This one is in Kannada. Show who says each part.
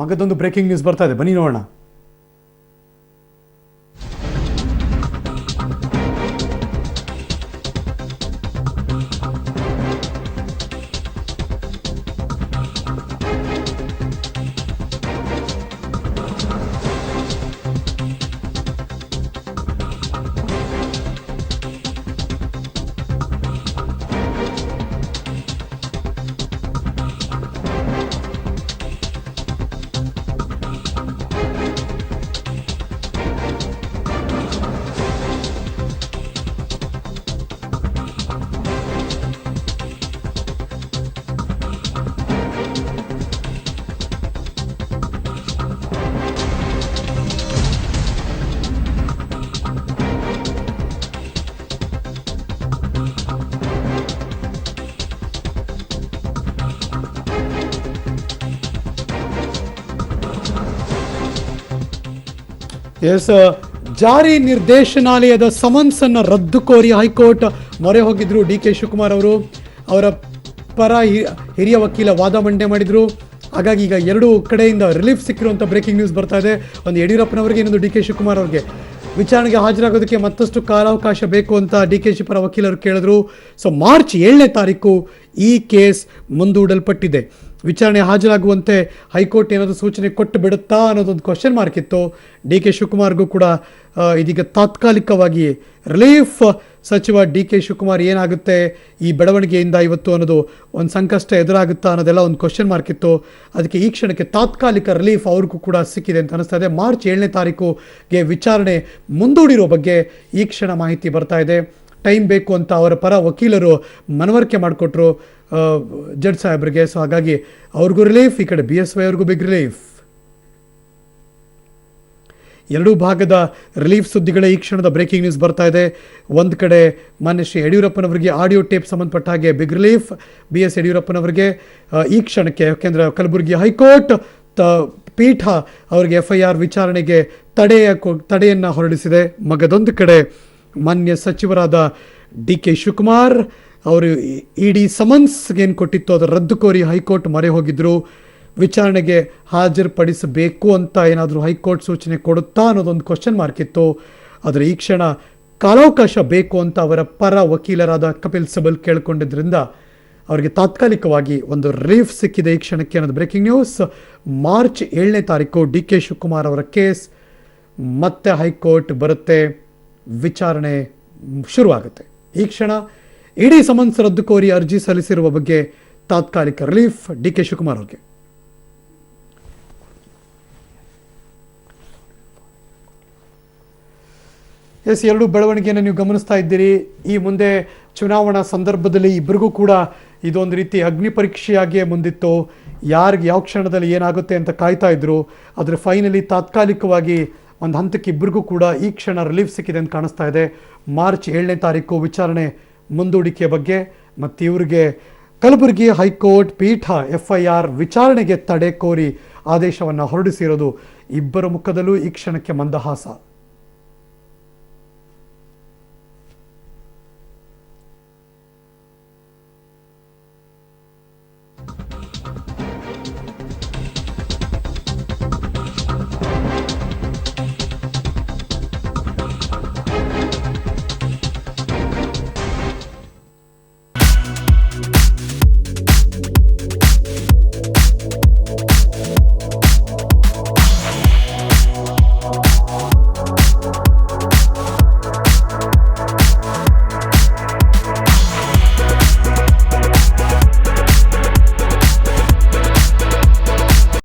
Speaker 1: ಮಗದೊಂದು ಬ್ರೇಕಿಂಗ್ ನ್ಯೂಸ್ ಬರ್ತಾ ಇದೆ, ಬನ್ನಿ ನೋಡೋಣ. ಎಸ್, ಜಾರಿ ನಿರ್ದೇಶನಾಲಯದ ಸಮನ್ಸ್ ಅನ್ನು ರದ್ದು ಕೋರಿ ಹೈಕೋರ್ಟ್ ಮೊರೆ ಹೋಗಿದ್ರು ಡಿ ಕೆ ಶಿವಕುಮಾರ್ ಅವರು. ಅವರ ಪರ ಹಿರಿಯ ವಕೀಲ ವಾದ ಮಂಡನೆ ಮಾಡಿದ್ರು. ಹಾಗಾಗಿ ಈಗ ಎರಡೂ ಕಡೆಯಿಂದ ರಿಲೀಫ್ ಸಿಕ್ಕಿರುವಂಥ ಬ್ರೇಕಿಂಗ್ ನ್ಯೂಸ್ ಬರ್ತಾ ಇದೆ. ಒಂದು ಯಡಿಯೂರಪ್ಪನವರಿಗೆ, ಇನ್ನೊಂದು ಡಿ ಕೆ ಶಿವಕುಮಾರ್ ಅವರಿಗೆ. ವಿಚಾರಣೆಗೆ ಹಾಜರಾಗೋದಕ್ಕೆ ಮತ್ತಷ್ಟು ಕಾಲಾವಕಾಶ ಬೇಕು ಅಂತ ಡಿ ಕೆ ಶಿ ಪರ ವಕೀಲರು ಕೇಳಿದ್ರು. ಸೊ ಮಾರ್ಚ್ 7ನೇ ತಾರೀಕು ಈ ಕೇಸ್ ಮುಂದೂಡಲ್ಪಟ್ಟಿದೆ. ವಿಚಾರಣೆ ಹಾಜರಾಗುವಂತೆ ಹೈಕೋರ್ಟ್ ಏನಾದರೂ ಸೂಚನೆ ಕೊಟ್ಟು ಬಿಡುತ್ತಾ ಅನ್ನೋದೊಂದು ಕ್ವಶನ್ ಮಾರ್ಕ್ ಇತ್ತು. ಡಿ ಕೆ ಶಿವಕುಮಾರ್ಗೂ ಕೂಡ ಇದೀಗ ತಾತ್ಕಾಲಿಕವಾಗಿ ರಿಲೀಫ್. ಸಚಿವ ಡಿ ಕೆ ಶಿವಕುಮಾರ್ ಏನಾಗುತ್ತೆ ಈ ಬೆಳವಣಿಗೆಯಿಂದ ಇವತ್ತು ಅನ್ನೋದು ಒಂದು ಸಂಕಷ್ಟ ಎದುರಾಗುತ್ತಾ ಅನ್ನೋದೆಲ್ಲ ಒಂದು ಕ್ವಶನ್ ಮಾರ್ಕ್ ಇತ್ತು. ಅದಕ್ಕೆ ಈ ಕ್ಷಣಕ್ಕೆ ತಾತ್ಕಾಲಿಕ ರಿಲೀಫ್ ಅವ್ರಿಗೂ ಕೂಡ ಸಿಕ್ಕಿದೆ ಅಂತ ಅನಿಸ್ತಾ ಇದೆ. ಮಾರ್ಚ್ 7ನೇ ತಾರೀಕುಗೆ ವಿಚಾರಣೆ ಮುಂದೂಡಿರೋ ಬಗ್ಗೆ ಈ ಕ್ಷಣ ಮಾಹಿತಿ ಬರ್ತಾ ಇದೆ. ಟೈಮ್ ಬೇಕು ಅಂತ ಅವರ ಪರ ವಕೀಲರು ಮನವರಿಕೆ ಮಾಡಿಕೊಟ್ರು ಜಡ್ಜ್ ಸಾಹೇಬ್ರಿಗೆ. ಸೊ ಹಾಗಾಗಿ ಅವ್ರಿಗೂ ರಿಲೀಫ್, ಈ ಕಡೆ BSY ಅವ್ರಿಗೂ ಬಿಗ್ ರಿಲೀಫ್. ಎರಡೂ ಭಾಗದ ರಿಲೀಫ್ ಸುದ್ದಿಗಳೇ ಈ ಕ್ಷಣದ ಬ್ರೇಕಿಂಗ್ ನ್ಯೂಸ್ ಬರ್ತಾ ಇದೆ. ಒಂದು ಕಡೆ ಮಾನ್ಯ ಶ್ರೀ ಯಡಿಯೂರಪ್ಪನವರಿಗೆ ಆಡಿಯೋ ಟೇಪ್ ಸಂಬಂಧಪಟ್ಟ ಹಾಗೆ ಬಿಗ್ ರಿಲೀಫ್ BS ಯಡಿಯೂರಪ್ಪನವರಿಗೆ ಈ ಕ್ಷಣಕ್ಕೆ. ಯಾಕೆಂದರೆ ಕಲಬುರಗಿ ಹೈಕೋರ್ಟ್ ಪೀಠ ಅವರಿಗೆ FIR ವಿಚಾರಣೆಗೆ ತಡೆಯನ್ನು ಹೊರಡಿಸಿದೆ. ಮಗದೊಂದು ಕಡೆ ಮಾನ್ಯ ಸಚಿವರಾದ ಡಿ ಕೆ ಶಿವಕುಮಾರ್ ಅವರು ಇಡಿ ಸಮನ್ಸ್ಗೆ ಏನು ಕೊಟ್ಟಿತ್ತು ಅದರ ರದ್ದು ಕೋರಿ ಹೈಕೋರ್ಟ್ ಮೊರೆ ಹೋಗಿದ್ರು. ವಿಚಾರಣೆಗೆ ಹಾಜರುಪಡಿಸಬೇಕು ಅಂತ ಏನಾದರೂ ಹೈಕೋರ್ಟ್ ಸೂಚನೆ ಕೊಡುತ್ತಾ ಅನ್ನೋದೊಂದು ಕ್ವಶನ್ ಮಾರ್ಕ್ ಇತ್ತು. ಆದರೆ ಈ ಕ್ಷಣ ಕಾಲಾವಕಾಶ ಬೇಕು ಅಂತ ಅವರ ಪರ ವಕೀಲರಾದ ಕಪಿಲ್ ಸಿಬಲ್ ಕೇಳಿಕೊಂಡಿದ್ದರಿಂದ ಅವರಿಗೆ ತಾತ್ಕಾಲಿಕವಾಗಿ ಒಂದು ರಿಲೀಫ್ ಸಿಕ್ಕಿದೆ ಈ ಕ್ಷಣಕ್ಕೆ ಅನ್ನೋದು ಬ್ರೇಕಿಂಗ್ ನ್ಯೂಸ್. ಮಾರ್ಚ್ 7ನೇ ತಾರೀಕು ಡಿ ಕೆ ಶಿವಕುಮಾರ್ ಅವರ ಕೇಸ್ ಮತ್ತೆ ಹೈಕೋರ್ಟ್ ಬರುತ್ತೆ, ವಿಚಾರಣೆ ಶುರುವಾಗುತ್ತೆ. ಈ ಕ್ಷಣ ಇಡೀ ಸಮನ್ಸ್ ರದ್ದು ಕೋರಿ ಅರ್ಜಿ ಸಲ್ಲಿಸಿರುವ ಬಗ್ಗೆ ತಾತ್ಕಾಲಿಕ ರಿಲೀಫ್ ಡಿ ಕೆ ಶಿವಕುಮಾರ್ ಅವರಿಗೆ. ಎಸ್, ಎರಡು ಬೆಳವಣಿಗೆಯನ್ನು ನೀವು ಗಮನಿಸ್ತಾ ಇದ್ದೀರಿ. ಈ ಮುಂದೆ ಚುನಾವಣಾ ಸಂದರ್ಭದಲ್ಲಿ ಇಬ್ಬರಿಗೂ ಕೂಡ ಇದೊಂದು ರೀತಿ ಅಗ್ನಿ ಪರೀಕ್ಷೆಯಾಗಿಯೇ ಮುಂದಿತ್ತು. ಯಾರಿಗೆ ಯಾವ ಕ್ಷಣದಲ್ಲಿ ಏನಾಗುತ್ತೆ ಅಂತ ಕಾಯ್ತಾ ಇದ್ರು. ಆದರೆ ಫೈನಲಿ ತಾತ್ಕಾಲಿಕವಾಗಿ ಒಂದು ಹಂತಕ್ಕೆ ಇಬ್ಬರಿಗೂ ಕೂಡ ಈ ಕ್ಷಣ ರಿಲೀಫ್ ಸಿಕ್ಕಿದೆ ಅಂತ ಕಾಣಿಸ್ತಾ ಇದೆ. ಮಾರ್ಚ್ 7ನೇ ತಾರೀಕು ವಿಚಾರಣೆ ಮುಂದೂಡಿಕೆಯ ಬಗ್ಗೆ ಮತ್ತು ಇವರಿಗೆ ಕಲಬುರಗಿ ಹೈಕೋರ್ಟ್ ಪೀಠ FIR ವಿಚಾರಣೆಗೆ ತಡೆ ಕೋರಿ ಆದೇಶವನ್ನು ಹೊರಡಿಸಿರೋದು ಇಬ್ಬರ ಮುಖದಲ್ಲೂ ಈ ಕ್ಷಣಕ್ಕೆ ಮಂದಹಾಸ.